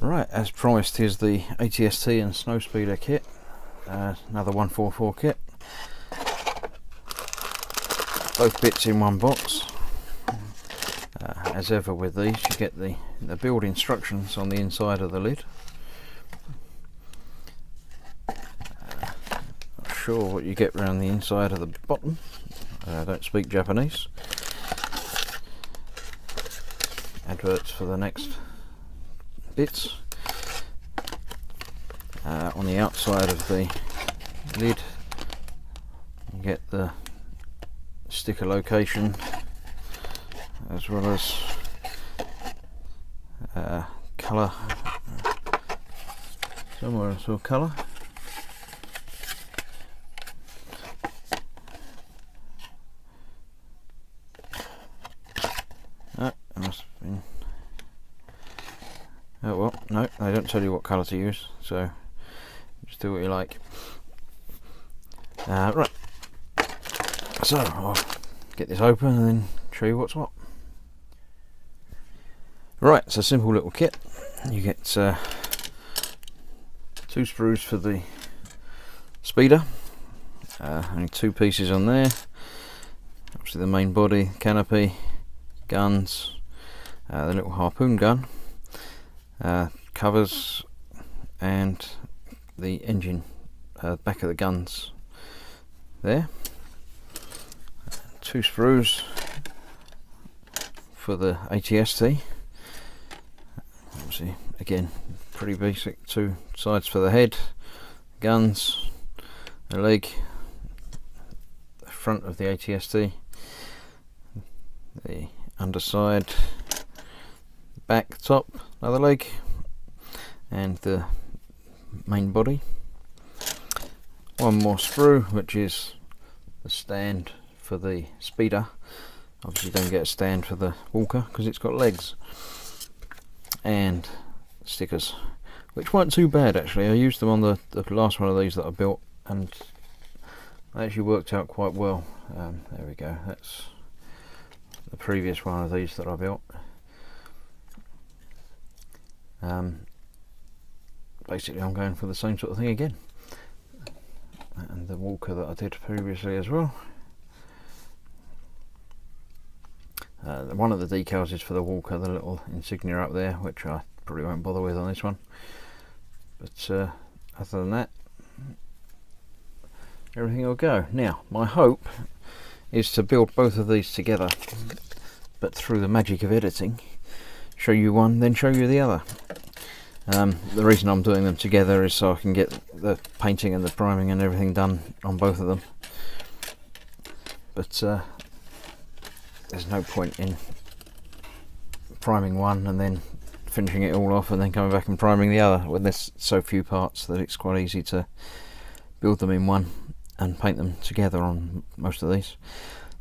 Right, as promised, here's the ATST and Snowspeeder kit, another 144 kit, both bits in one box. As ever with these, you get the build instructions on the inside of the lid. Not sure what you get around the inside of the bottom. I don't speak Japanese. Adverts for the next bits. On the outside of the lid you get the sticker location, as well as colour, somewhere I saw colour. It must have been. Oh well, no, they don't tell you what colour to use, so just do what you like. Right, so I'll get this open and then show you what's what. Right, it's a simple little kit. You get 2 sprues for the speeder, only 2 pieces on there. Obviously the main body, canopy, guns, the little harpoon gun, covers, and the engine, back of the guns there. 2 sprues for the ATST. Obviously, again, pretty basic. 2 sides for the head, guns, the leg, the front of the ATST, the underside, back, top, other leg, and the main body. 1 more sprue, which is the stand for the speeder. Obviously don't get a stand for the walker because it's got legs. And stickers, which weren't too bad actually. I used them on the last one of these that I built, and they actually worked out quite well. There we go, that's the previous one of these that I built. Basically I'm going for the same sort of thing again, and the walker that I did previously as well. One of the decals is for the walker, the little insignia up there, which I probably won't bother with on this one. But other than that, everything will go. Now, my hope is to build both of these together, but through the magic of editing, show you one, then show you the other. The reason I'm doing them together is so I can get the painting and the priming and everything done on both of them. But there's no point in priming one and then finishing it all off and then coming back and priming the other when there's so few parts that it's quite easy to build them in one and paint them together on most of these.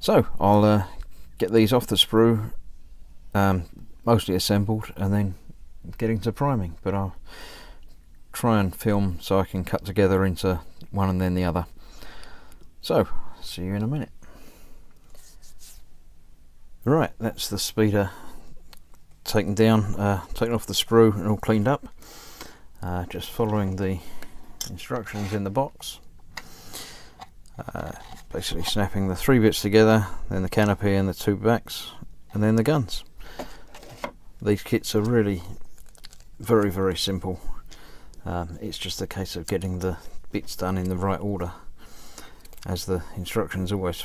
So I'll get these off the sprue, mostly assembled, and then get into priming, but I'll try and film so I can cut together into one and then the other. So see you in a minute. Right, that's the speeder taken down, taken off the sprue and all cleaned up. Just following the instructions in the box. Basically snapping the 3 bits together, then the canopy and the 2 backs, and then the guns. These kits are really very, very simple. It's just a case of getting the bits done in the right order, as the instructions always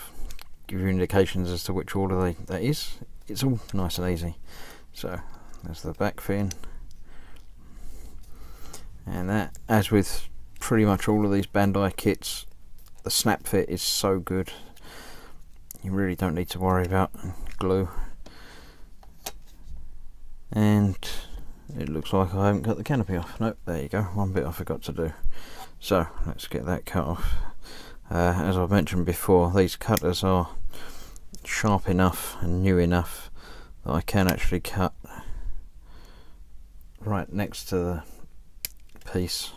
give you indications as to which order that is. It's all nice and easy. So there's the back fin, and that, as with pretty much all of these Bandai kits, the snap fit is so good you really don't need to worry about glue. And it looks like I haven't cut the canopy off. Nope, there you go, one bit I forgot to do. So let's get that cut off. As I've mentioned before, these cutters are sharp enough and new enough that I can actually cut right next to the piece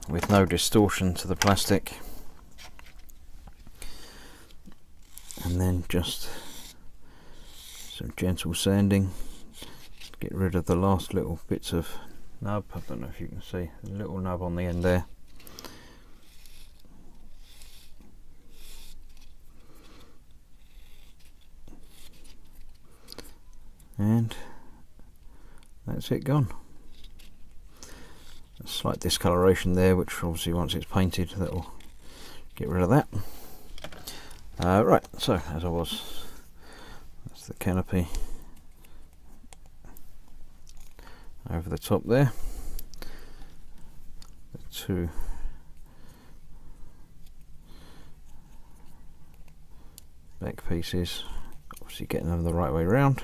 with no distortion to the plastic, and then just some gentle sanding to get rid of the last little bits of nub. I don't know if you can see a little nub on the end there. And that's it gone. A slight discoloration there, which obviously once it's painted that will get rid of that. Right, so as I was, that's the canopy over the top there. The two back pieces, obviously getting them the right way round.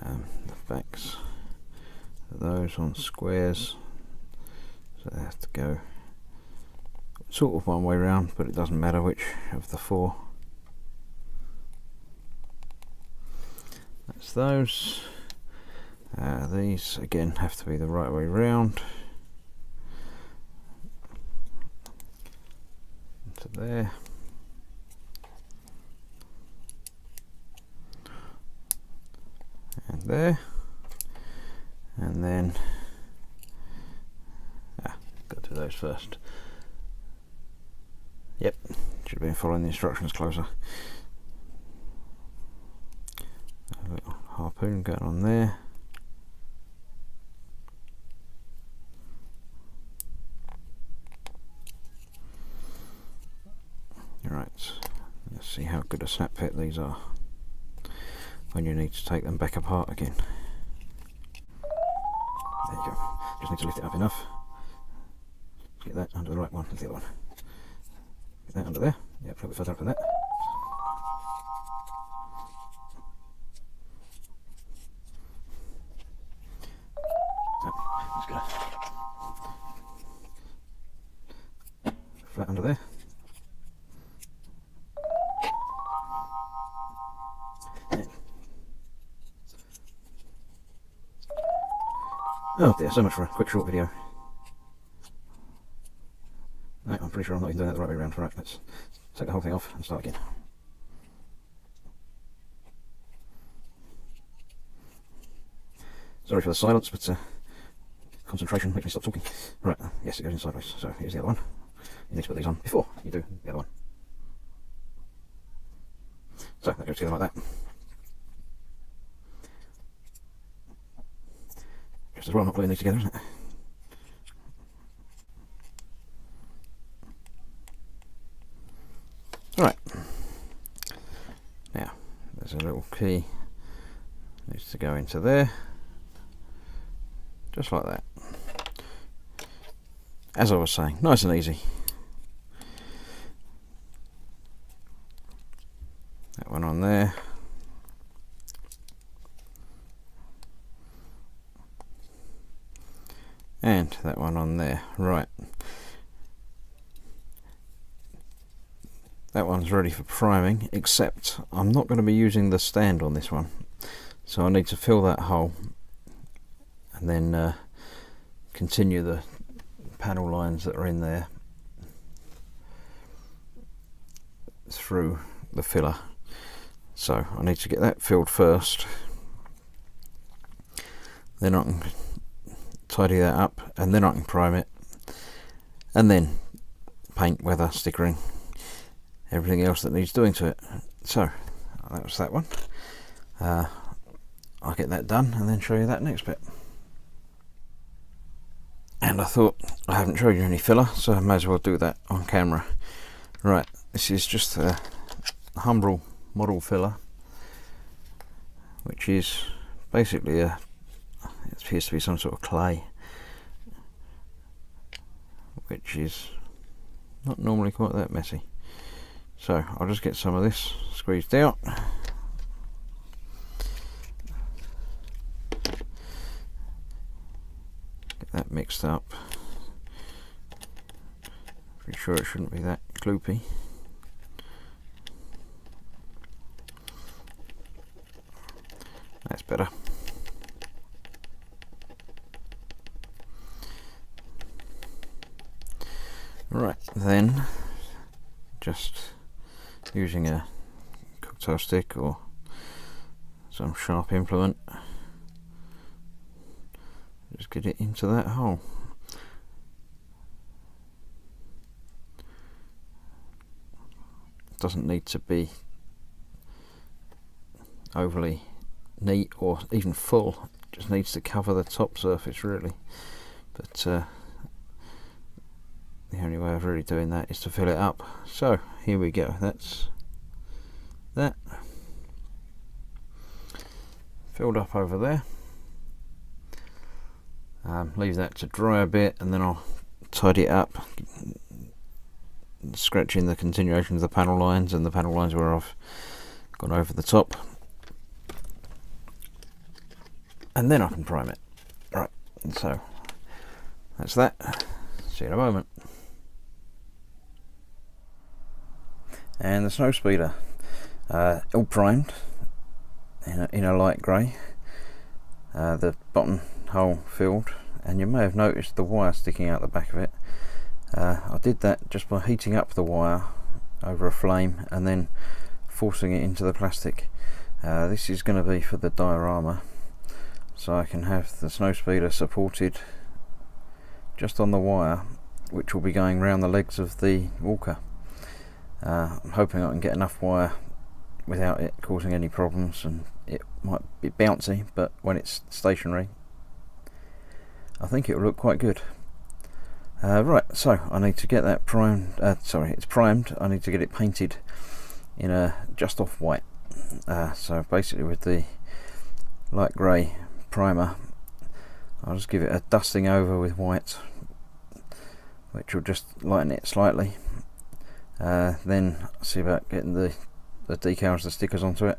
The backs of those on squares, so they have to go sort of one way round, but it doesn't matter which of the four. That's those. These again have to be the right way round. Into there. And there. And then got to do those first. Yep, should have been following the instructions closer. A little harpoon going on there. Right, let's see how good a snap fit these are when you need to take them back apart again. There you go. Just need to lift it up enough. Get that under the right one. That's the other one. Get that under there. Yeah, a little bit further up than that. That's good. Flat under there. Oh dear, so much for a quick short video. No, I'm pretty sure I'm not even doing it the right way around. Right, let's take the whole thing off and start again. Sorry for the silence, but concentration makes me stop talking. Right, yes, it goes in sideways. So here's the other one. You need to put these on before you do the other one. So that goes together like that. Just as well not putting these together, isn't it? Right. Now, there's a little key. Needs to go into there. Just like that. As I was saying, nice and easy. That one on there. And that one on there. Right. That one's ready for priming, except I'm not going to be using the stand on this one. So I need to fill that hole and then continue the panel lines that are in there through the filler. So I need to get that filled first, then I can tidy that up, and then I can prime it, and then paint, weather, stickering, everything else that needs doing to it. So that was that one. I'll get that done and then show you that next bit. And I thought I haven't showed you any filler, so I may as well do that on camera. Right, this is just a Humbrol model filler, which is basically it appears to be some sort of clay, which is not normally quite that messy. So I'll just get some of this squeezed out. Get that mixed up. Pretty sure it shouldn't be that gloopy. That's better. Right, then just using a cocktail stick or some sharp implement, just get it into that hole. It doesn't need to be overly neat or even full, it just needs to cover the top surface really, but the only way of really doing that is to fill it up. So here we go, that's that filled up over there. Leave that to dry a bit and then I'll tidy it up, scratching the continuation of the panel lines and the panel lines where I've gone over the top, and then I can prime it. Right, so that's that. See you in a moment. And the Snowspeeder, all primed in a light grey, the bottom hole filled, and you may have noticed the wire sticking out the back of it. I did that just by heating up the wire over a flame and then forcing it into the plastic. This is going to be for the diorama, so I can have the Snowspeeder supported just on the wire, which will be going round the legs of the walker. I'm hoping I can get enough wire without it causing any problems, and it might be bouncy, but when it's stationary I think it will look quite good. Right, so I need to get that primed, sorry, it's primed, I need to get it painted in a just off white. So basically with the light grey primer, I'll just give it a dusting over with white, which will just lighten it slightly. Then see about getting the decals, the stickers onto it,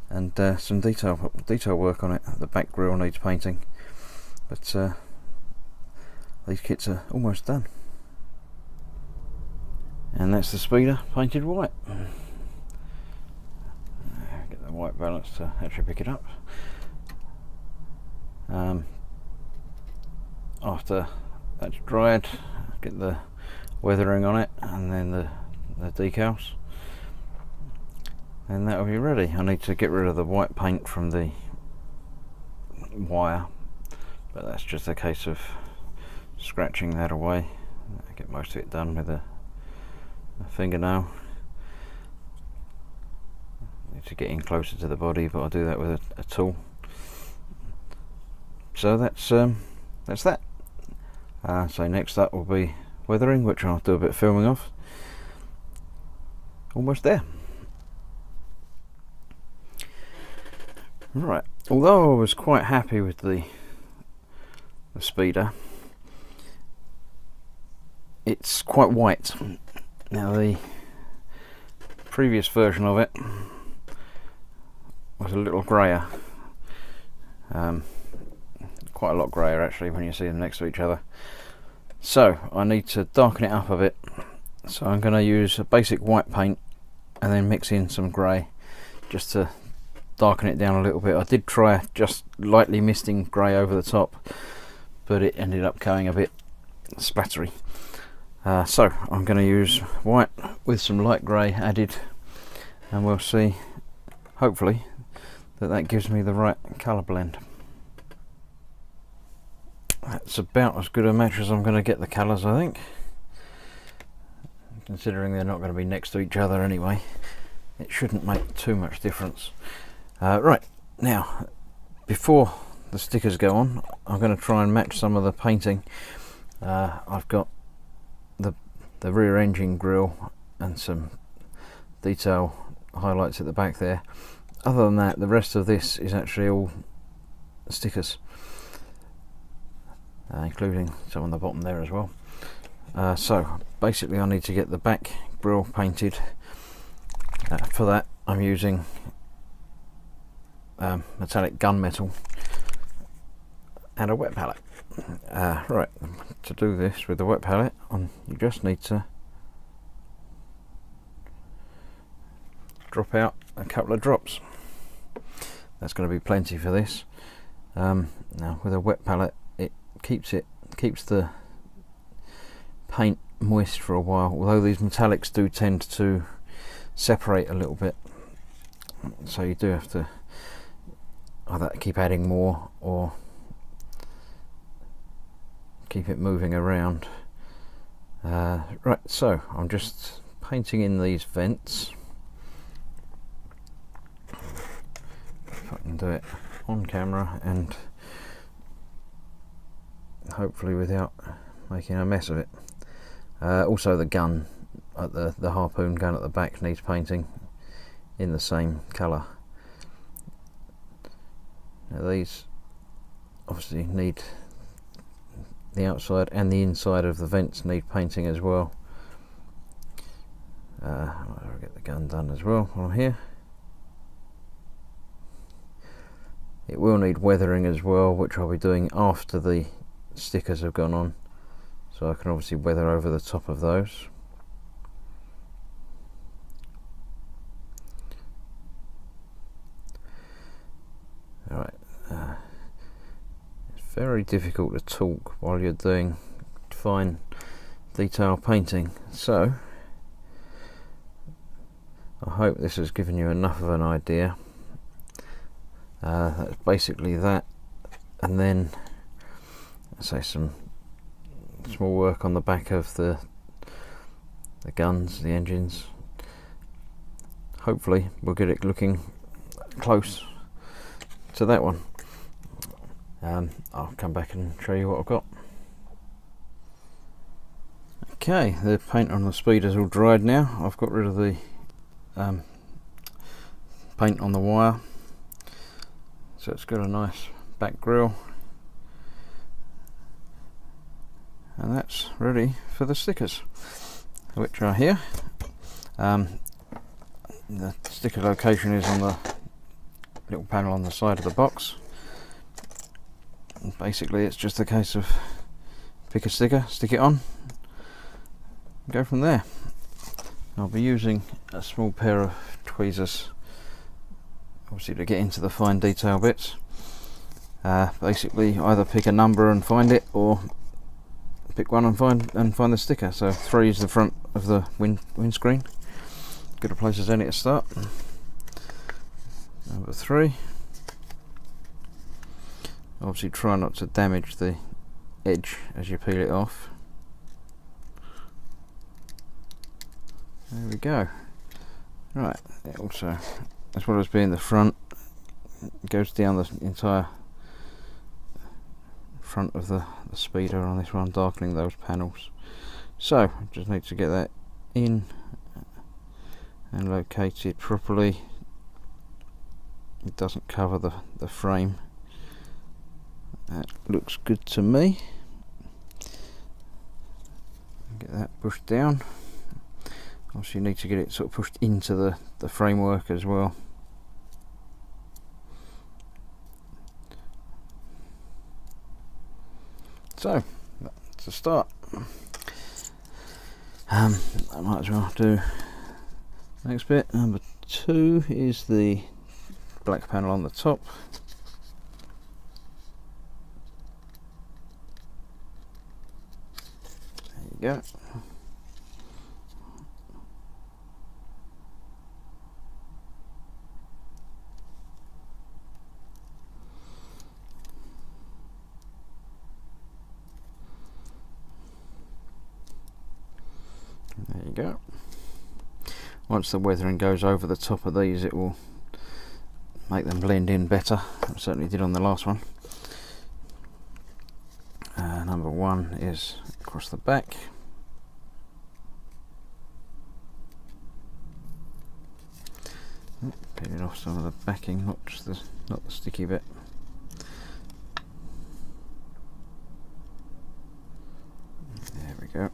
and some detail work on it. The back grille needs painting, but these kits are almost done. And that's the speeder painted white. Get the white balance to actually pick it up. After that's dried, get the weathering on it and then the decals, and that'll be ready. I need to get rid of the white paint from the wire, but that's just a case of scratching that away. I get most of it done with a fingernail. I need to get in closer to the body, but I'll do that with a tool. So that's that. So next up will be weathering, which I'll do a bit of filming of. Almost there. Right, although I was quite happy with the speeder, it's quite white. Now the previous version of it was a little grayer, quite a lot grayer actually when you see them next to each other. So I need to darken it up a bit, so I'm going to use a basic white paint and then mix in some grey just to darken it down a little bit. I did try just lightly misting grey over the top, but it ended up going a bit splattery. So I'm going to use white with some light grey added, and we'll see, hopefully, that gives me the right colour blend. That's about as good a match as I'm going to get the colours, I think, considering they're not going to be next to each other anyway. It shouldn't make too much difference. Right, now before the stickers go on, I'm going to try and match some of the painting. I've got the rear engine grille and some detail highlights at the back there. Other than that, the rest of this is actually all stickers, including some on the bottom there as well. So basically I need to get the back grille painted. For that I'm using metallic gunmetal and a wet palette. Right, to do this with the wet palette, you just need to drop out a couple of drops. That's going to be plenty for this. Now with a wet palette, it keeps the paint moist for a while, although these metallics do tend to separate a little bit, so you do have to either keep adding more or keep it moving around. Right, so I'm just painting in these vents. If I can do it on camera and hopefully without making a mess of it. Also the gun, the harpoon gun at the back, needs painting in the same colour. Now these obviously need, the outside and the inside of the vents need painting as well. I'll get the gun done as well while I'm here. It will need weathering as well, which I'll be doing after the stickers have gone on, so I can obviously weather over the top of those. Alright, it's very difficult to talk while you're doing fine detail painting, so I hope this has given you enough of an idea. That's basically that, and then say some small work on the back of the guns, the engines. Hopefully we'll get it looking close to that one. I'll come back and show you what I've got. Okay, the paint on the speeder's all dried now. I've got rid of the paint on the wire, so it's got a nice back grille, and that's ready for the stickers, which are here. The sticker location is on the little panel on the side of the box, and basically it's just a case of pick a sticker, stick it on, and go from there. I'll be using a small pair of tweezers, obviously, to get into the fine detail bits. Basically either pick a number and find it, or pick one and find the sticker. So 3 is the front of the windscreen, good a place as any to start. Number 3, obviously try not to damage the edge as you peel it off. There we go. Right, it also, as well as being the front, it goes down the entire front of the speeder on this one, darkening those panels. So just need to get that in and located properly. It doesn't cover the frame. That looks good to me. Get that pushed down. Also, you need to get it sort of pushed into the framework as well. So that's a start. I might as well do the next bit. Number 2 is the black panel on the top. There you go. There you go. Once the weathering goes over the top of these, it will make them blend in better. It certainly did on the last one. Number 1 is across the back. Peeling off some of the backing, not the sticky bit. There we go.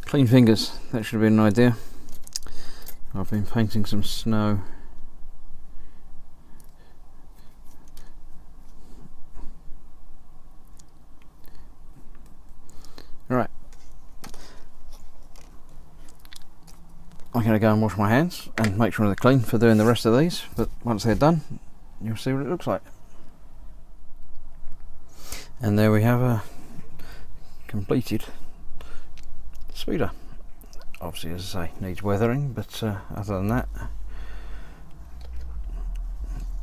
Clean fingers, that should have been an idea. I've been painting some snow. Right, I'm going to go and wash my hands and make sure they're clean for doing the rest of these, but once they're done you'll see what it looks like. And there we have a completed speeder. Obviously, as I say, needs weathering, but other than that,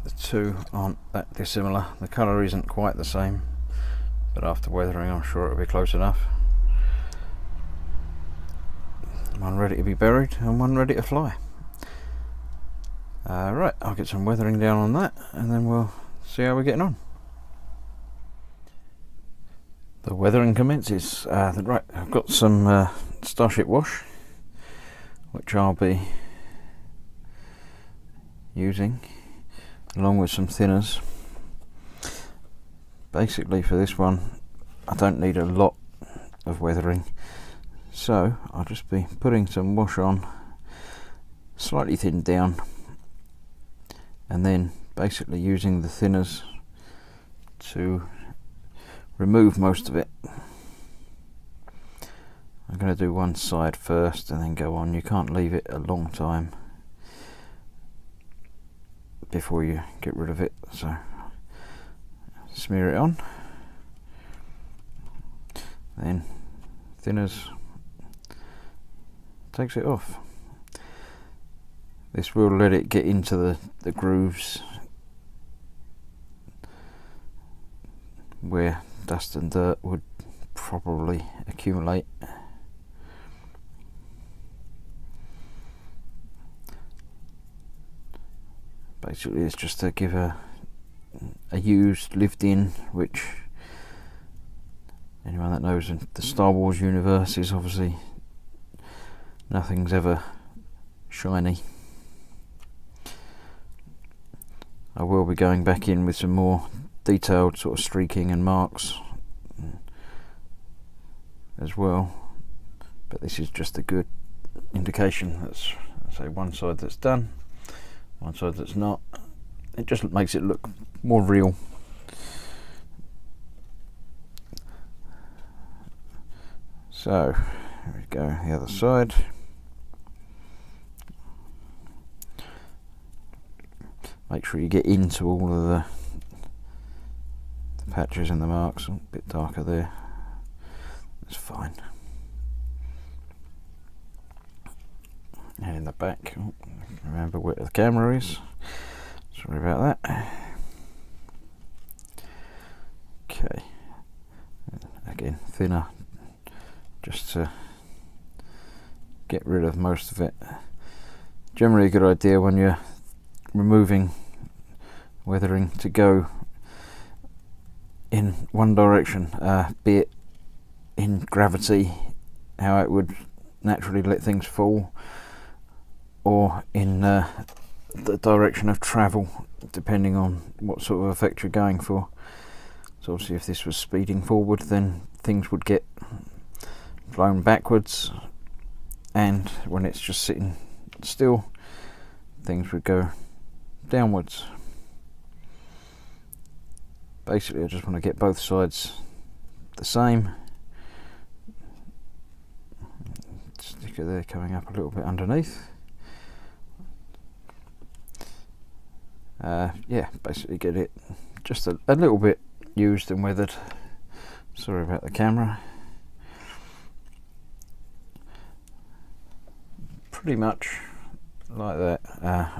the two aren't that dissimilar. The colour isn't quite the same, but after weathering I'm sure it'll be close enough. One ready to be buried and one ready to fly. Right, I'll get some weathering down on that and then we'll see how we're getting on. The weathering commences. Right, I've got some Starship wash which I'll be using along with some thinners. Basically for this one I don't need a lot of weathering, so I'll just be putting some wash on, slightly thinned down, and then basically using the thinners to remove most of it. I'm going to do one side first and then go on. You can't leave it a long time before you get rid of it, so smear it on, then thinners takes it off. This will let it get into the grooves where dust and dirt would probably accumulate. Basically it's just to give a used lived in, which anyone that knows in the Star Wars universe is obviously nothing's ever shiny. I will be going back in with some more detailed sort of streaking and marks as well, but this is just a good indication. That's, say, one side that's done, one side that's not. It just makes it look more real. So here we go, the other side. Make sure you get into all of the patches and the marks. A bit darker there. That's fine. And in the back, remember where the camera is. Sorry about that. Okay. Again, thinner, just to get rid of most of it. Generally a good idea when you're removing weathering to go in one direction, be it in gravity, how it would naturally let things fall, or in the direction of travel, depending on what sort of effect you're going for. So obviously if this was speeding forward, then things would get blown backwards, and when it's just sitting still, things would go downwards. Basically I just want to get both sides the same. Sticker there coming up a little bit underneath. Yeah, basically get it just a little bit used and weathered. Sorry about the camera. Pretty much like that.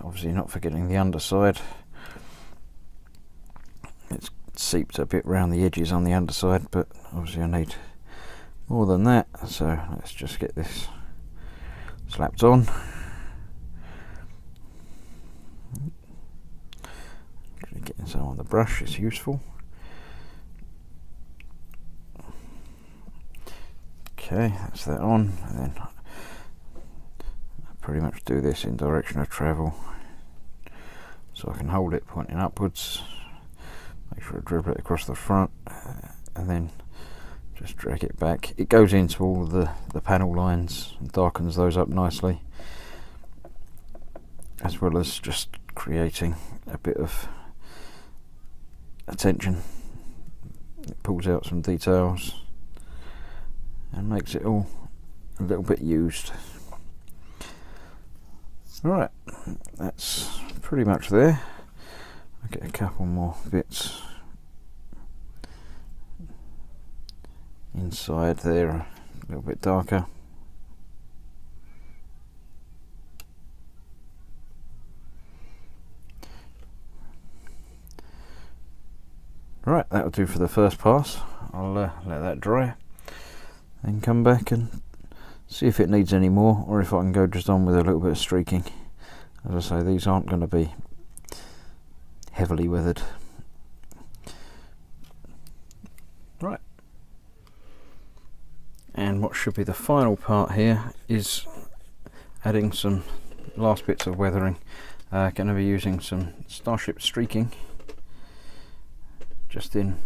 Obviously not forgetting the underside. It's seeped a bit round the edges on the underside, but obviously I need more than that, so let's just get this slapped on. Getting some on the brush is useful. Okay, that's that on, and then I pretty much do this in direction of travel, so I can hold it pointing upwards, make sure I dribble it across the front, and then just drag it back. It goes into all the panel lines and darkens those up nicely, as well as just creating a bit of attention. It pulls out some details and makes it all a little bit used. Right, that's pretty much there. I'll get a couple more bits inside there, a little bit darker. Right, that'll do for the first pass. I'll let that dry and come back and see if it needs any more, or if I can go just on with a little bit of streaking. As I say, these aren't going to be heavily weathered. Right, and what should be the final part here is adding some last bits of weathering. Going to be using some Starship streaking, just in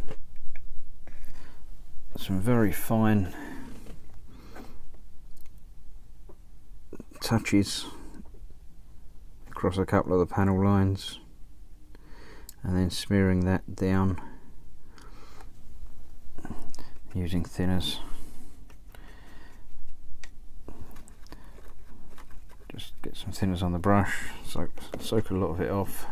some very fine touches across a couple of the panel lines, and then smearing that down using thinners. Just get some thinners on the brush, soak a lot of it off,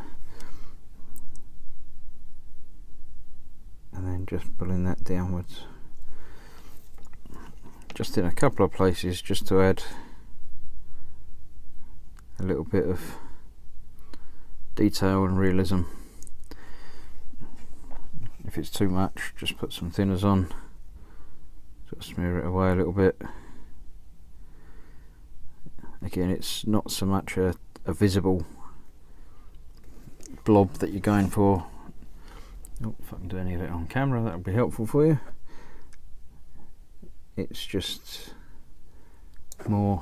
and then just pulling that downwards, just in a couple of places, just to add a little bit of detail and realism. If it's too much, just put some thinners on, sort of smear it away a little bit. Again, it's not so much a visible blob that you're going for. Oh, if I can do any of it on camera, that would be helpful for you. It's just more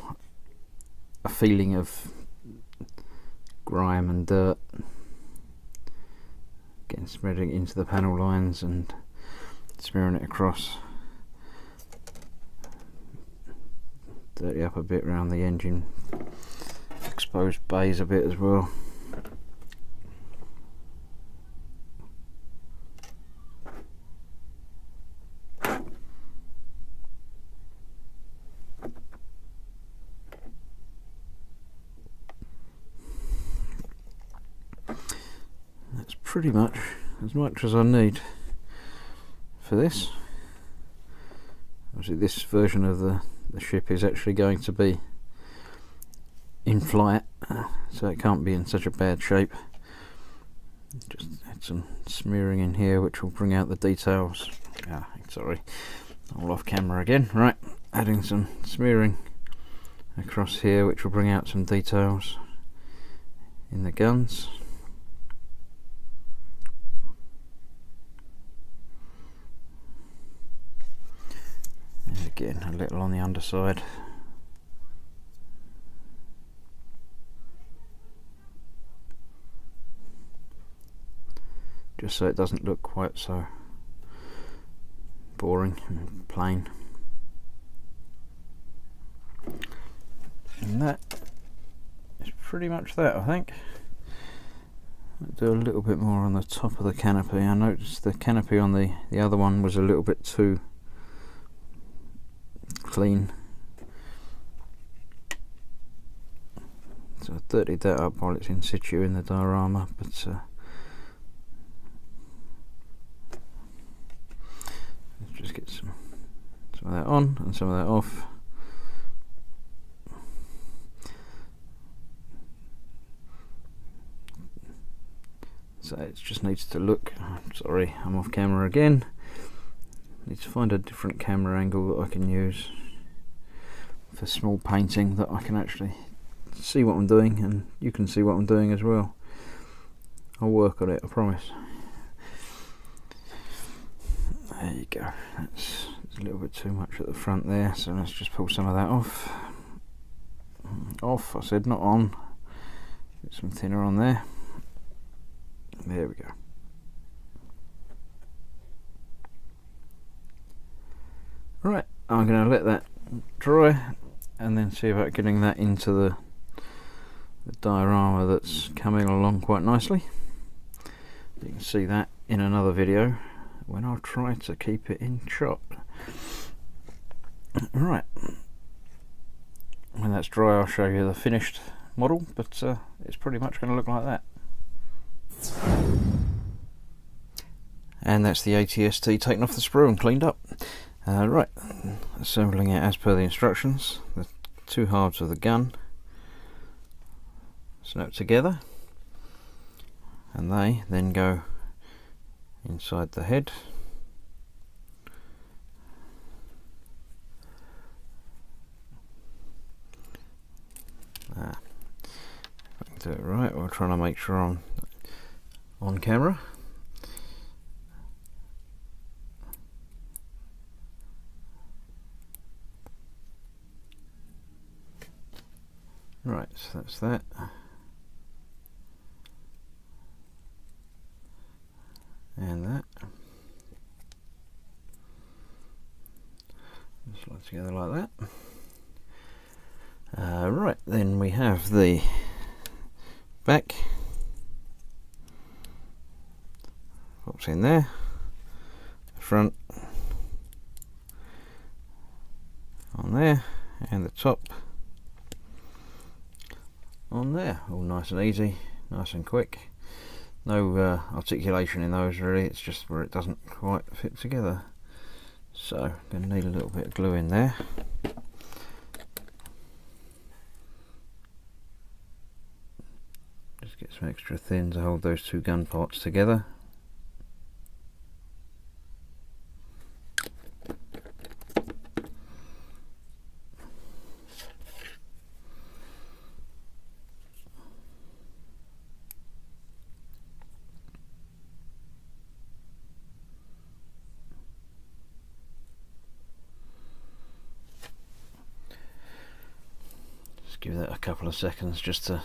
a feeling of grime and dirt, getting spreading into the panel lines and smearing it across. Dirty up a bit around the engine, exposed bays a bit as well. That's pretty much as I need for this. Obviously this version of the ship is actually going to be in flight, so it can't be in such a bad shape. Just add some smearing in here which will bring out the details. Sorry, all off camera again. Right, adding some smearing across here which will bring out some details in the guns. And again, a little on the underside. Just so it doesn't look quite so boring and plain. And that is pretty much that, I think. I'll do a little bit more on the top of the canopy. I noticed the canopy on the other one was a little bit too clean, so I dirtied that up while it's in situ in the diorama, but let's just get some of that on and some of that off. So it just needs to look, sorry, I'm off camera again. Need to find a different camera angle that I can use for small painting, that I can actually see what I'm doing and you can see what I'm doing as well. I'll work on it, I promise. There you go. That's a little bit too much at the front there, so let's just pull some of that off. Off, I said, not on. Get some thinner on there. There we go. Right, I'm going to let that dry and then see about getting that into the diorama that's coming along quite nicely. You can see that in another video when I'll try to keep it in shot. Right, when that's dry I'll show you the finished model, but it's pretty much going to look like that. And that's the ATST taken off the sprue and cleaned up. Right, assembling it as per the instructions. The two halves of the gun snap together, and they then go inside the head. If I can do it right, we're trying to make sure I'm on camera. Right, so that's that. And that. Slide together like that. Right, then we have the back. Pops in there. The front. On there. And the top. On there. All nice and easy. Nice and quick. No articulation in those really, it's just where it doesn't quite fit together. So, I'm going to need a little bit of glue in there. Just get some extra thin to hold those two gun parts together. Give that a couple of seconds just to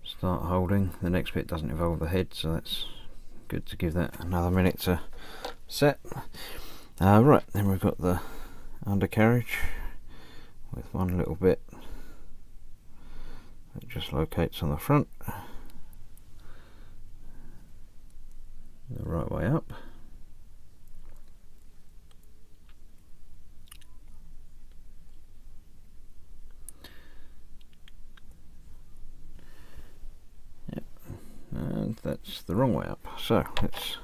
start holding. The next bit doesn't involve the head, so that's good to give that another minute to set. Right, then we've got the undercarriage with one little bit that just locates on the front, the right way up. And that's the wrong way up, so let's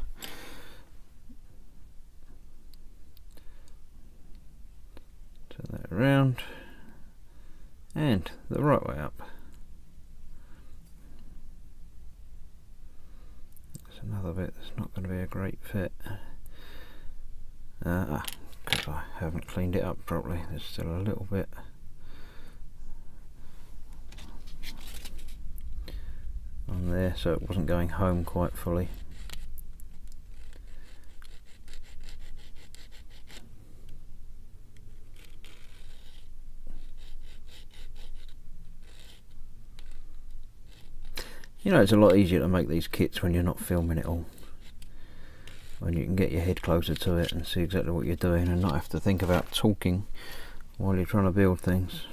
turn that around, and the right way up. There's another bit that's not going to be a great fit, because I haven't cleaned it up properly. There's still a little bit. On there, so it wasn't going home quite fully. You know, it's a lot easier to make these kits when you're not filming it all, when you can get your head closer to it and see exactly what you're doing and not have to think about talking while you're trying to build things.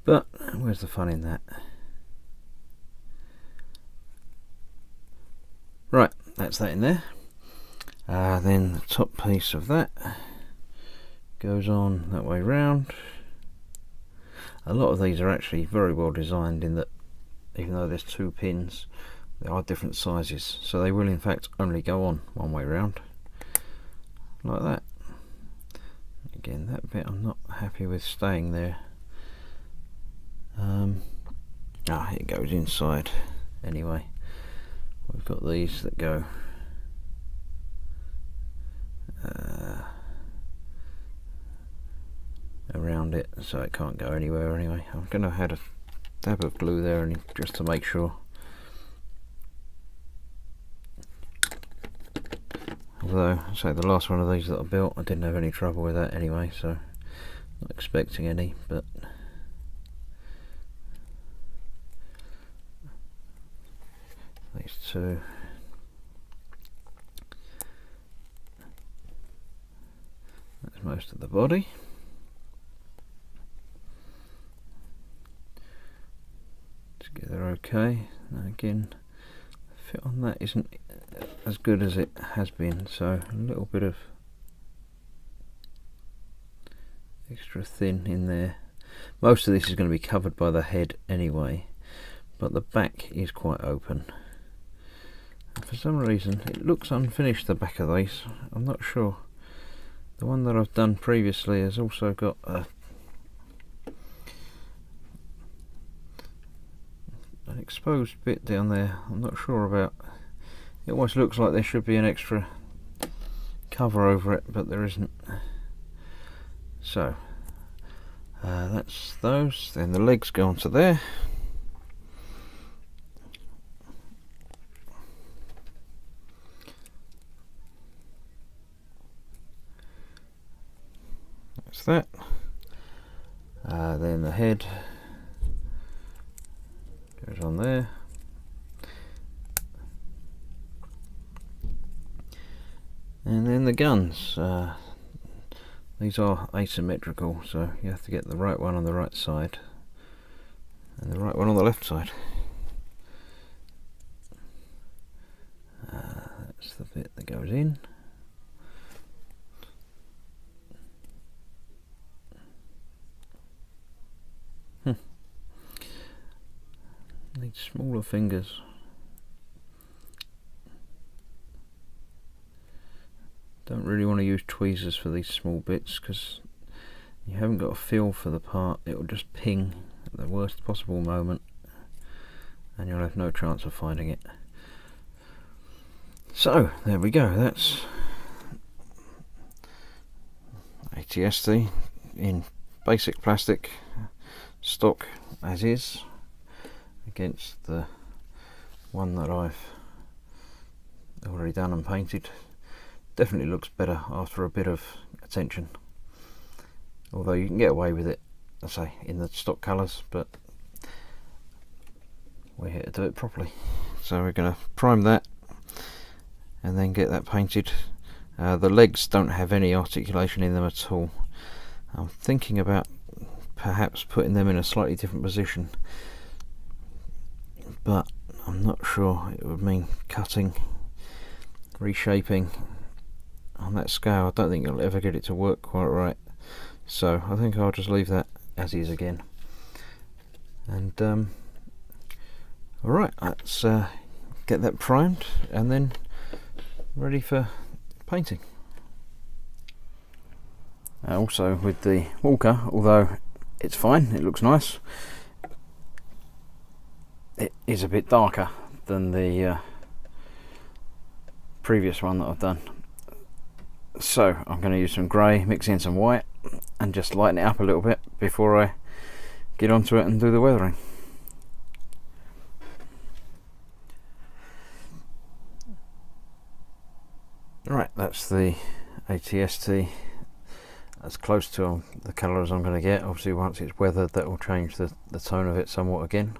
But where's the fun in that? Right, that's that in there. Then the top piece of that goes on that way round. A lot of these are actually very well designed in that even though there's two pins, they are different sizes, so they will in fact only go on one way round, like that. Again, that bit I'm not happy with staying there. It goes inside anyway. We've got these that go around it, so it can't go anywhere anyway. I'm going to add a dab of glue there and just to make sure. Although, say the last one of these that I built, I didn't have any trouble with that anyway, so not expecting any, but these two. That's most of the body. Together okay. Now again, the fit on that isn't as good as it has been, so a little bit of extra thin in there. most of this is going to be covered by the head anyway, but the back is quite open. And for some reason it looks unfinished, the back of these. I'm not sure. The one that I've done previously has also got an exposed bit down there. I'm not sure about. It almost looks like there should be an extra cover over it, but there isn't. So that's those. Then the legs go onto there. That's that. Then the head goes on there. And then the guns. These are asymmetrical, so you have to get the right one on the right side and the right one on the left side. That's the bit that goes in. Need smaller fingers. Don't really want to use tweezers for these small bits because you haven't got a feel for the part. It will just ping at the worst possible moment and you'll have no chance of finding it. So there we go, that's ATST in basic plastic stock as is, against the one that I've already done and painted. Definitely looks better after a bit of attention, although you can get away with it, I say, in the stock colours, but we're here to do it properly. So we're going to prime that and then get that painted. The legs don't have any articulation in them at all. I'm thinking about perhaps putting them in a slightly different position, but I'm not sure. It would mean cutting, reshaping. On that scale, I don't think you'll ever get it to work quite right, so I think I'll just leave that as is again. And alright, let's get that primed and then ready for painting. Also with the Walker, although it's fine, it looks nice, it is a bit darker than the previous one that I've done. So I'm going to use some grey, mix in some white and just lighten it up a little bit before I get onto it and do the weathering. Right, that's the ATST, as close to the colour as I'm going to get. Obviously once it's weathered that will change the tone of it somewhat again.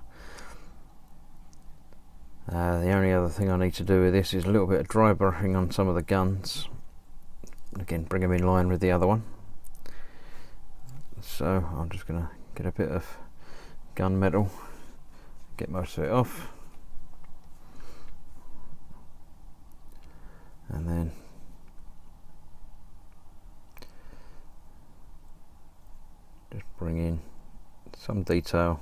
The only other thing I need to do with this is a little bit of dry brushing on some of the guns. Again, bring them in line with the other one. So I'm just going to get a bit of gun metal, get most of it off, and then just bring in some detail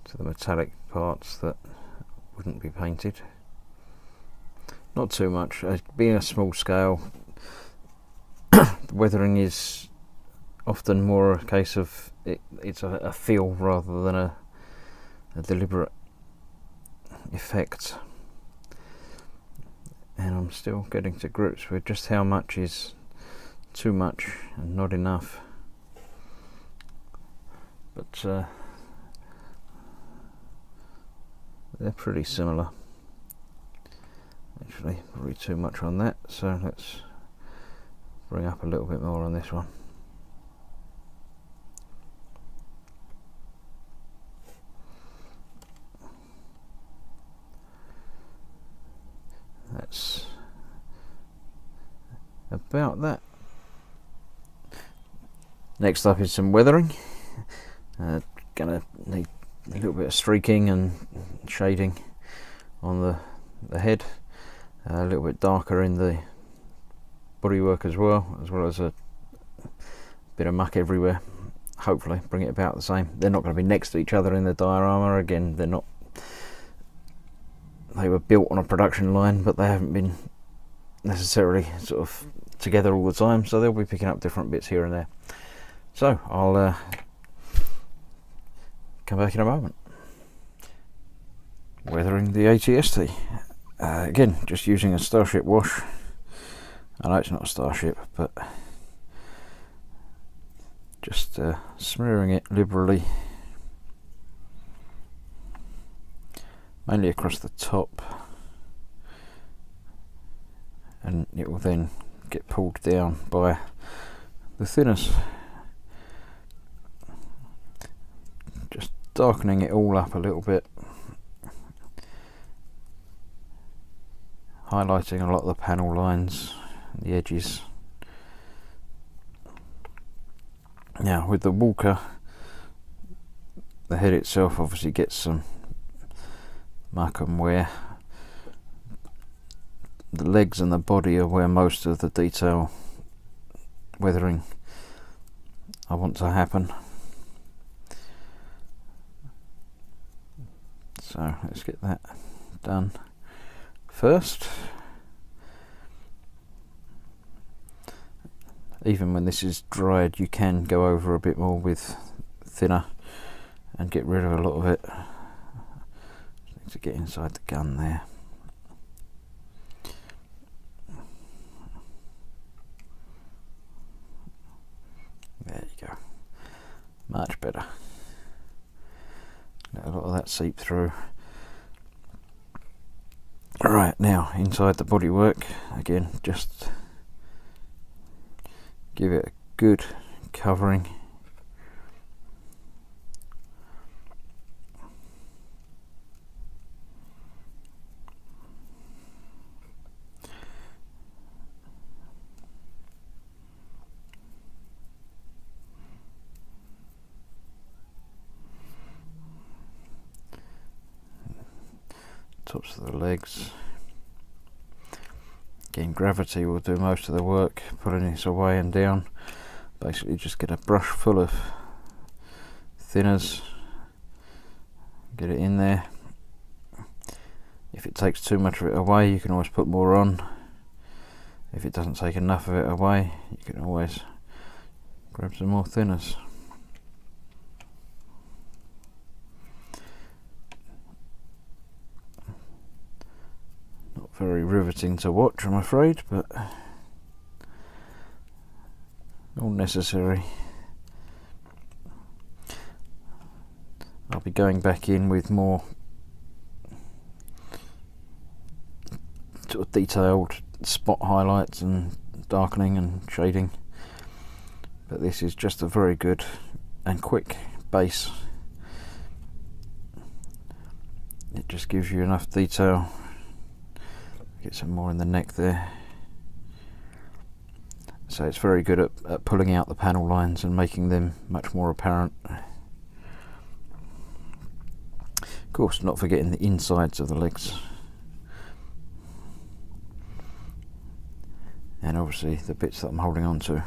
to the metallic parts that wouldn't be painted. Not too much. Being a small scale, the weathering is often more a case of it's a feel rather than a deliberate effect. And I'm still getting to grips with just how much is too much and not enough. But they're pretty similar. Actually, probably too much on that, so let's bring up a little bit more on this one. That's about that. Next up is some weathering. Gonna need a little bit of streaking and shading on the head. A little bit darker in the bodywork as well as a bit of muck everywhere. Hopefully bring it about the same. They're not going to be next to each other in the diorama. Again, they're not, they were built on a production line, but they haven't been necessarily sort of together all the time, so they'll be picking up different bits here and there. So I'll come back in a moment. Weathering the ATST. Again, just using a Starship wash. I know it's not a Starship, but just smearing it liberally, mainly across the top, and it will then get pulled down by the thinners. Just darkening it all up a little bit, highlighting a lot of the panel lines, the edges. Now with the Walker, the head itself obviously gets some muck and wear. The legs and the body are where most of the detail weathering I want to happen. So let's get that done first. Even when this is dried, you can go over a bit more with thinner and get rid of a lot of it. Just need to get inside the gun there. There you go. Much better. Let a lot of that seep through. Right, now inside the bodywork, again, just give it a good covering. Tops of the legs. Again, gravity will do most of the work, pulling this away and down. Basically just get a brush full of thinners, get it in there. If it takes too much of it away, you can always put more on. If it doesn't take enough of it away, you can always grab some more thinners. Not very riveting to watch, I'm afraid, but all necessary. I'll be going back in with more sort of detailed spot highlights and darkening and shading, but this is just a very good and quick base. It just gives you enough detail. Get some more in the neck there. So it's very good at pulling out the panel lines and making them much more apparent. Of course, not forgetting the insides of the legs. And obviously the bits that I'm holding on to.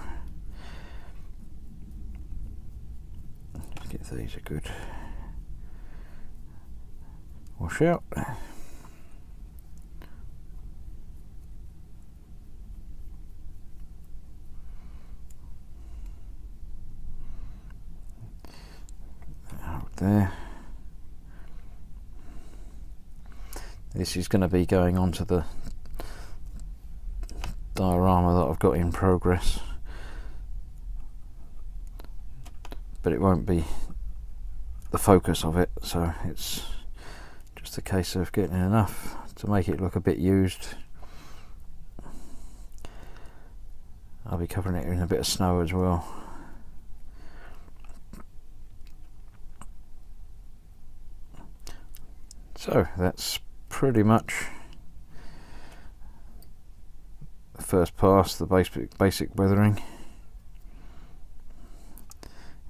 Let's get these a good wash out. Out there. This is going to be going onto the diorama that I've got in progress, but it won't be the focus of it, so it's just a case of getting enough to make it look a bit used. I'll be covering it in a bit of snow as well. So that's pretty much the first pass, the basic weathering.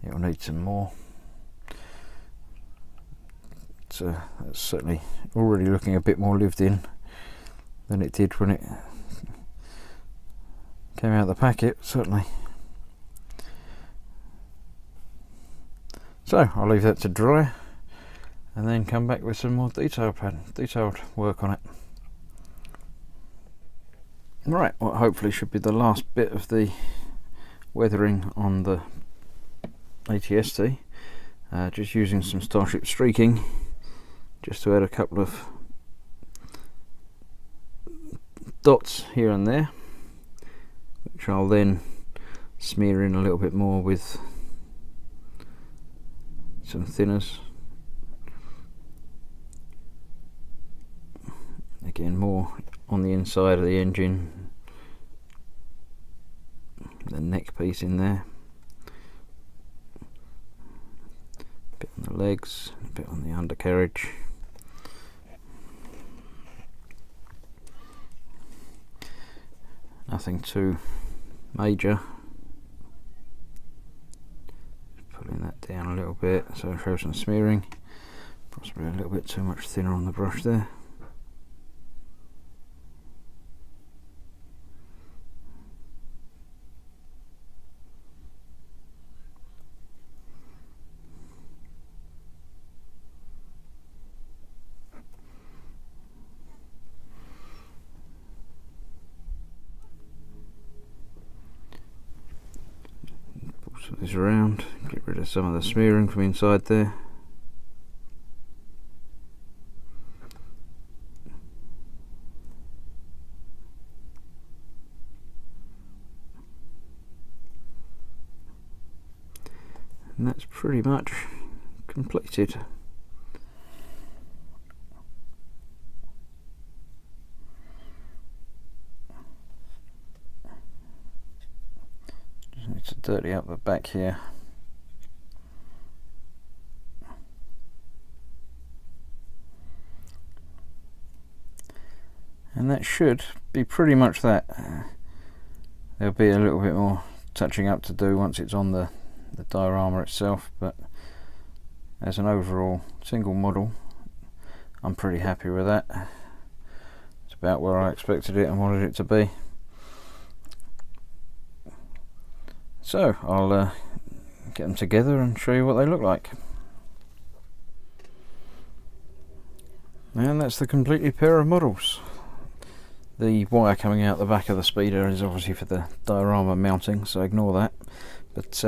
It will need some more. So that's certainly already looking a bit more lived in than it did when it came out of the packet, certainly. So I'll leave that to dry and then come back with some more detailed work on it. Right, what hopefully should be the last bit of the weathering on the ATST. Just using some Starship streaking just to add a couple of dots here and there, which I'll then smear in a little bit more with some thinners. Again, more on the inside of the engine, the neck piece in there, a bit on the legs, a bit on the undercarriage. Nothing too major. Pulling that down a little bit so it shows some smearing. Possibly a little bit too much thinner on the brush there. Pull this around, get rid of some of the smearing from inside there. And that's pretty much completed. Just need to dirty up the back here. And that should be pretty much that. There'll be a little bit more touching up to do once it's on the diorama itself, but as an overall single model, I'm pretty happy with that. It's about where I expected it and wanted it to be. So I'll get them together and show you what they look like. And that's the completed pair of models. The wire coming out the back of the speeder is obviously for the diorama mounting, so ignore that. But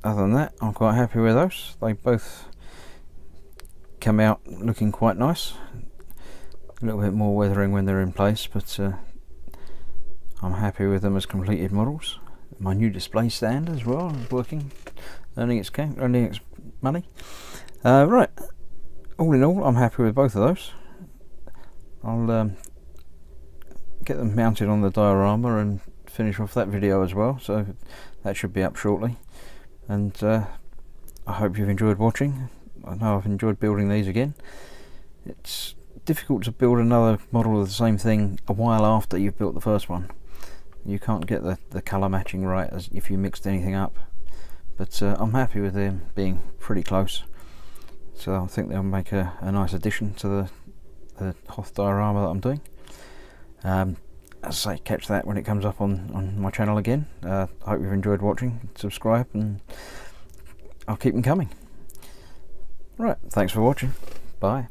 other than that, I'm quite happy with those. They both come out looking quite nice. A little bit more weathering when they're in place, but I'm happy with them as completed models. My new display stand as well is working, earning its money. Right, all in all, I'm happy with both of those. I'll get them mounted on the diorama and finish off that video as well, so that should be up shortly. And I hope you've enjoyed watching. I know I've enjoyed building these again. It's difficult to build another model of the same thing a while after you've built the first one. You can't get the colour matching right as if you mixed anything up, but I'm happy with them being pretty close, so I think they'll make a nice addition to the Hoth diorama that I'm doing. As I say, catch that when it comes up on my channel again. I hope you've enjoyed watching. Subscribe and I'll keep them coming. Right, thanks for watching. Bye.